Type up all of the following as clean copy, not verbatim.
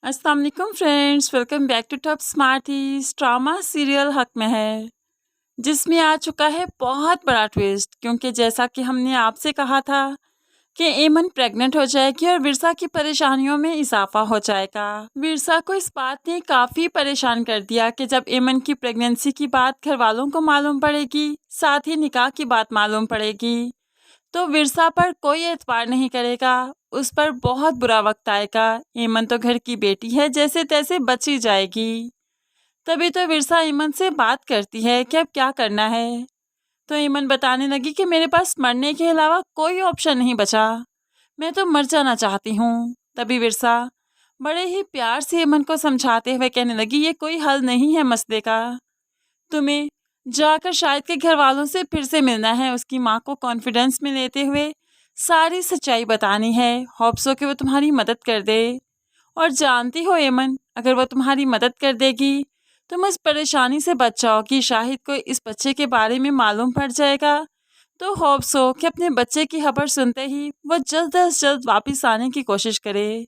अस्सलाम वालेकुम friends, welcome back to Top Smarties. Drama serial Haq में है जिसमें आ चुका है बहुत बड़ा ट्विस्ट, क्योंकि जैसा कि हमने आपसे कहा था कि एमन प्रेग्नेंट हो जाएगी और विरसा की परेशानियों में इजाफा हो जाएगा। विरसा को इस बात ने काफ़ी परेशान कर दिया कि जब एमन की प्रेगनेंसी की बात घर वालों को मालूम पड़ेगी, साथ ही निकाह की बात मालूम पड़ेगी, तो विरसा पर कोई एतबार नहीं करेगा। उस पर बहुत बुरा वक्त आएगा। ईमन तो घर की बेटी है, जैसे तैसे बच ही जाएगी। तभी तो विरसा ईमन से बात करती है कि अब क्या करना है। तो ईमन बताने लगी कि मेरे पास मरने के अलावा कोई ऑप्शन नहीं बचा, मैं तो मर जाना चाहती हूँ। तभी विरसा बड़े ही प्यार से ईमन को समझाते हुए कहने लगी, ये कोई हल नहीं है मसले का। तुम्हें जाकर शाहिद के घर वालों से फिर से मिलना है, उसकी माँ को कॉन्फिडेंस में लेते हुए सारी सच्चाई बतानी है। होप्स हो कि वो तुम्हारी मदद कर दे। और जानती हो एमन, अगर वो तुम्हारी मदद कर देगी तुम इस परेशानी से बच जाओगी। शाहिद को इस बच्चे के बारे में मालूम पड़ जाएगा तो होप्स हो कि अपने बच्चे की खबर सुनते ही वो जल्द अज जल्द वापस आने की कोशिश करे।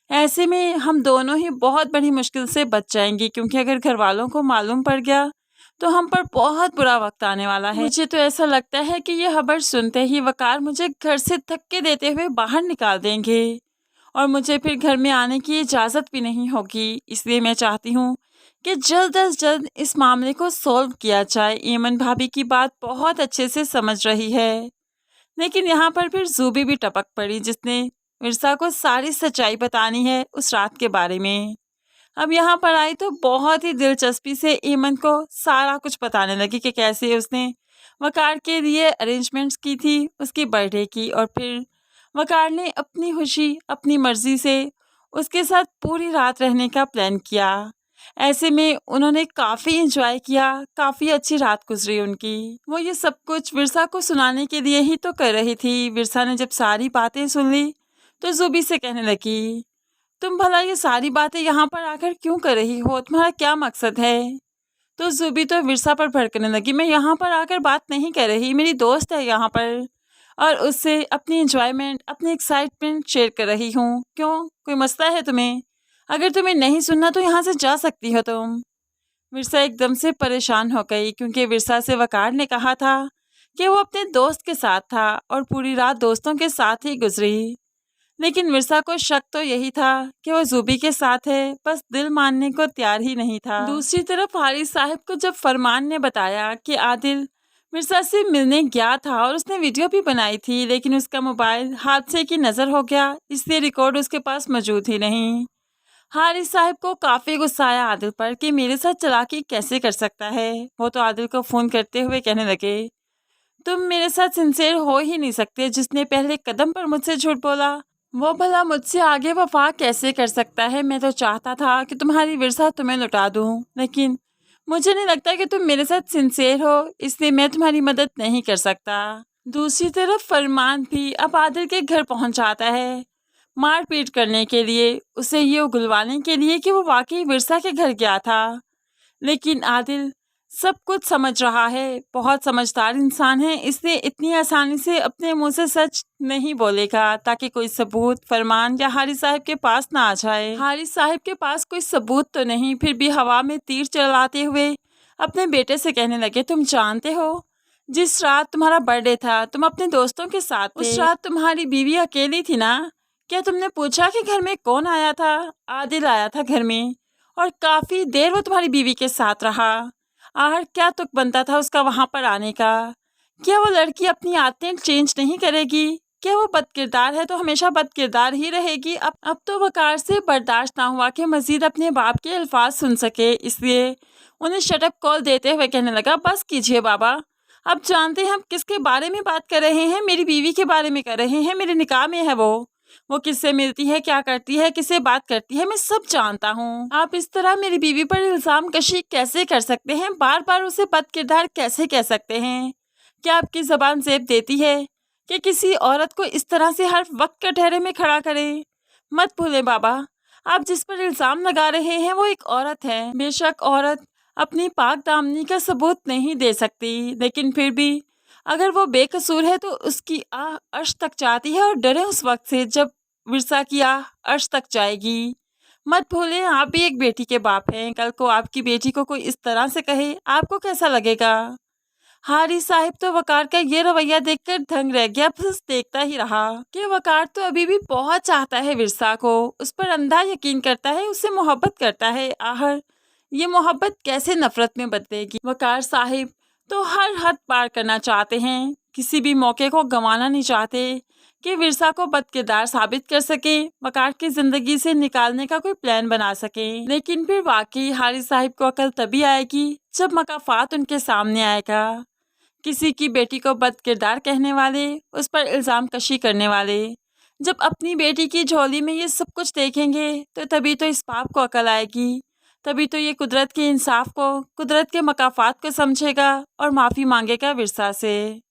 ऐसे में हम दोनों ही बहुत बड़ी मुश्किल से बच जाएंगी, क्योंकि अगर घर वालों को मालूम पड़ गया तो हम पर बहुत बुरा वक्त आने वाला है। मुझे तो ऐसा लगता है कि ये खबर सुनते ही वकार मुझे घर से धक्के देते हुए बाहर निकाल देंगे और मुझे फिर घर में आने की इजाज़त भी नहीं होगी। इसलिए मैं चाहती हूँ कि जल्द अज जल्द इस मामले को सॉल्व किया जाए। ईमन भाभी की बात बहुत अच्छे से समझ रही है, लेकिन यहाँ पर फिर जूबी भी टपक पड़ी, जिसने मिर्जा को सारी सच्चाई बतानी है उस रात के बारे में। अब यहाँ पर आई तो बहुत ही दिलचस्पी से ईमन को सारा कुछ बताने लगी कि कैसे उसने वकार के लिए अरेंजमेंट्स की थी उसकी बर्थडे की, और फिर वकार ने अपनी खुशी अपनी मर्जी से उसके साथ पूरी रात रहने का प्लान किया। ऐसे में उन्होंने काफ़ी इंजॉय किया, काफ़ी अच्छी रात गुजरी उनकी। वो ये सब कुछ विरसा को सुनाने के लिए ही तो कर रही थी। विरसा ने जब सारी बातें सुन ली तो जुबी से कहने लगी, तुम भला ये सारी बातें यहाँ पर आकर क्यों कर रही हो, तुम्हारा क्या मकसद है? तो जुबी तो विरसा पर भड़कने लगी, मैं यहाँ पर आकर बात नहीं कर रही, मेरी दोस्त है यहाँ पर और उससे अपनी एंजॉयमेंट अपनी एक्साइटमेंट शेयर कर रही हूँ। क्यों, कोई मसला है तुम्हें? अगर तुम्हें नहीं सुनना तो यहाँ से जा सकती हो तुम। विरसा एकदम से परेशान हो गई, क्योंकि विरसा से वकार ने कहा था कि वो अपने दोस्त के साथ था और पूरी रात दोस्तों के साथ ही गुजरी। लेकिन मिर्जा को शक तो यही था कि वो जूबी के साथ है, बस दिल मानने को तैयार ही नहीं था। दूसरी तरफ हारिस साहब को जब फरमान ने बताया कि आदिल मिर्जा से मिलने गया था और उसने वीडियो भी बनाई थी, लेकिन उसका मोबाइल हादसे की नज़र हो गया, इसलिए रिकॉर्ड उसके पास मौजूद ही नहीं। हारिस साहब को काफ़ी गुस्सा आया आदिल पर कि मेरे साथ चालाकी कैसे कर सकता है। वो तो आदिल को फ़ोन करते हुए कहने लगे, तुम मेरे साथ सिंसियर हो ही नहीं सकते। जिसने पहले कदम पर मुझसे झूठ बोला वो भला मुझसे आगे वफा कैसे कर सकता है। मैं तो चाहता था कि तुम्हारी विरसा तुम्हें लौटा दूं, लेकिन मुझे नहीं लगता कि तुम मेरे साथ सिंसियर हो, इसलिए मैं तुम्हारी मदद नहीं कर सकता। दूसरी तरफ फरमान भी अब आदिल के घर पहुंच जाता है, मारपीट करने के लिए, उसे ये उगलवाने के लिए कि वो वाकई विरसा के घर गया था। लेकिन आदिल सब कुछ समझ रहा है, बहुत समझदार इंसान है, इसलिए इतनी आसानी से अपने मुंह से सच नहीं बोलेगा, ताकि कोई सबूत फरमान या हारिस साहब के पास ना आ जाए। हारिस साहब के पास कोई सबूत तो नहीं, फिर भी हवा में तीर चलाते हुए अपने बेटे से कहने लगे, तुम जानते हो जिस रात तुम्हारा बर्थडे था तुम अपने दोस्तों के साथ थे, उस रात तुम्हारी बीवी अकेली थी ना? क्या तुमने पूछा कि घर में कौन आया था? आदिल आया था घर में और काफी देर वो तुम्हारी बीवी के साथ रहा। आखिर क्या तुक बनता था उसका वहां पर आने का? क्या वो लड़की अपनी आदतें चेंज नहीं करेगी? क्या वो बदकिरदार है तो हमेशा बदकिरदार ही रहेगी? अब तो वकार से बर्दाश्त ना हुआ कि मजीद अपने बाप के अल्फाज सुन सके, इसलिए उन्हें शटअप कॉल देते हुए कहने लगा, बस कीजिए बाबा, अब जानते हैं हम किसके बारे में बात कर रहे हैं। मेरी बीवी के बारे में कर रहे हैं, मेरे निकाह में है वो किससे मिलती है, क्या करती है, किससे बात करती है, मैं सब जानता हूँ। आप इस तरह मेरी बीवी पर इल्जाम कशी कैसे कर सकते हैं? बार बार उसे बदकिरदार कैसे कह सकते हैं? क्या आपकी जबान ज़ेब देती है कि किसी औरत को इस तरह से हर वक्त कटहरे में खड़ा करें? मत भूलें बाबा, आप जिस पर इल्जाम लगा रहे हैं वो एक औरत है। बेशक औरत अपनी पाक दामनी का सबूत नहीं दे सकती, लेकिन फिर भी अगर वो बेकसूर है तो उसकी आह अर्श तक जाती है, और डरे उस वक्त से जब विरसा की आह अर्श तक जाएगी। मत भूलें आप भी एक बेटी के बाप हैं। कल को आपकी बेटी को कोई इस तरह से कहे, आपको कैसा लगेगा? हारिस साहब तो वकार का ये रवैया देखकर दंग रह गया, बस देखता ही रहा कि वकार तो अभी भी बहुत चाहता है विरसा को, उस पर अंधा यकीन करता है, उससे मोहब्बत करता है। आहर ये मोहब्बत कैसे नफरत में बदलेगी? वकार साहिब तो हर हद पार करना चाहते हैं, किसी भी मौके को गंवाना नहीं चाहते कि विरसा को बदकिरदार साबित कर सके, वकार की जिंदगी से निकालने का कोई प्लान बना सके। लेकिन फिर वाकई हारिस साहिब को अकल तभी आएगी जब मकाफात उनके सामने आएगा। किसी की बेटी को बदकिरदार कहने वाले, उस पर इल्ज़ाम कशी करने वाले जब अपनी बेटी की झोली में ये सब कुछ देखेंगे तो तभी तो इस पाप को अकल आएगी, तभी तो ये कुदरत के इंसाफ को, कुदरत के मकाफात को समझेगा और माफ़ी मांगेगा विरसा से।